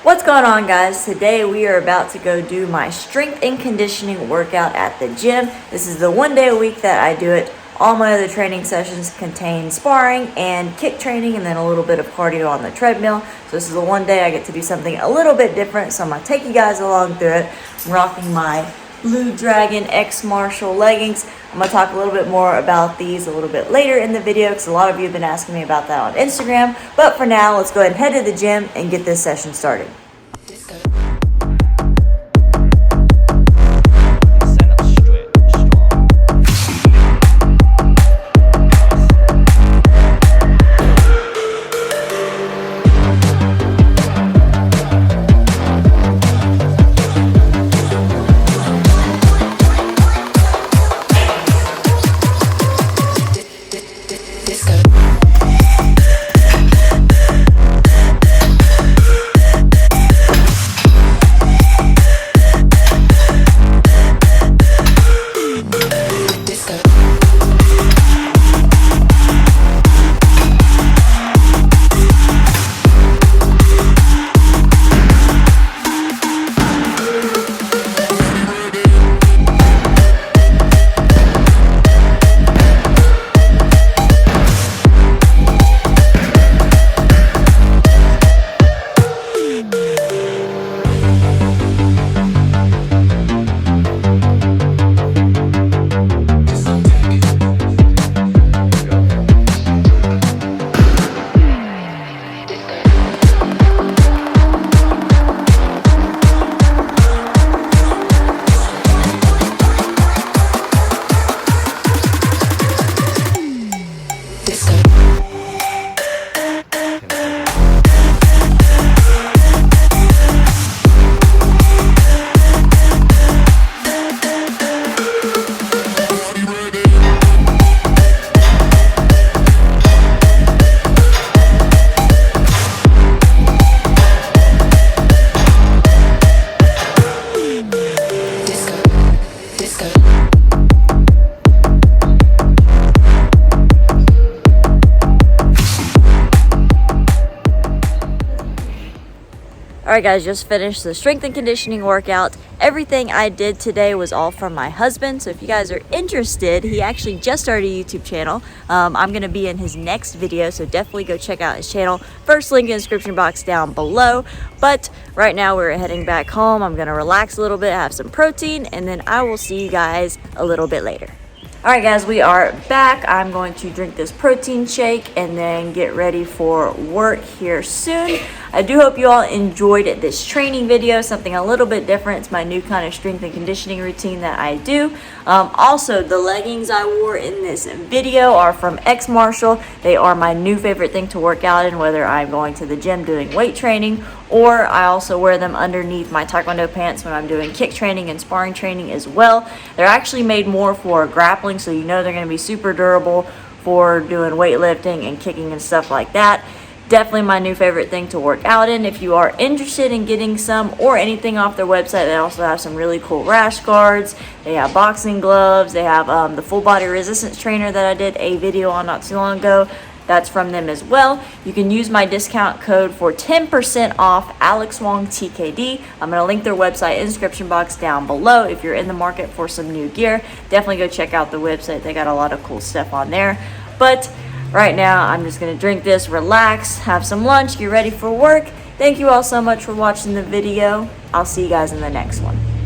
What's going on, guys? Today we are about to go do my strength and conditioning workout at the gym. This is the one day a week that I do it. All my other training sessions contain sparring and kick training and then a little bit of cardio on the treadmill. So this is the one day I get to do something a little bit different. So I'm going to take you guys along through it. I'm rocking my Blue Dragon X Marshall leggings. I'm going to talk a little bit more about these a little bit later in the video because a lot of you have been asking me about that on Instagram. But for now, let's go ahead and head to the gym and get this session started. Alright guys, just finished the strength and conditioning workout. Everything I did today was all from my husband, so if you guys are interested, he actually just started a YouTube channel. I'm going to be in his next video, so definitely go check out his channel. First link in the description box down below. But right now we're heading back home. I'm going to relax a little bit, have some protein, and then I will see you guys a little bit later. Alright guys, we are back. I'm going to drink this protein shake and then get ready for work here soon. I do hope you all enjoyed this training video, something a little bit different. It's my new kind of strength and conditioning routine that I do. Also, the leggings I wore in this video are from X Marshall. They are my new favorite thing to work out in, whether I'm going to the gym doing weight training, or I also wear them underneath my Taekwondo pants when I'm doing kick training and sparring training as well. They're actually made more for grappling, so you know they're going to be super durable for doing weightlifting and kicking and stuff like that. Definitely my new favorite thing to work out in. If you are interested in getting some or anything off their website, they also have some really cool rash guards. They have boxing gloves. They have the full body resistance trainer that I did a video on not too long ago. That's from them as well. You can use my discount code for 10% off AlexWongTKD. I'm going to link their website in the description box down below. If you're in the market for some new gear, definitely go check out the website. They got a lot of cool stuff on there. But right now, I'm just going to drink this, relax, have some lunch, get ready for work. Thank you all so much for watching the video. I'll see you guys in the next one.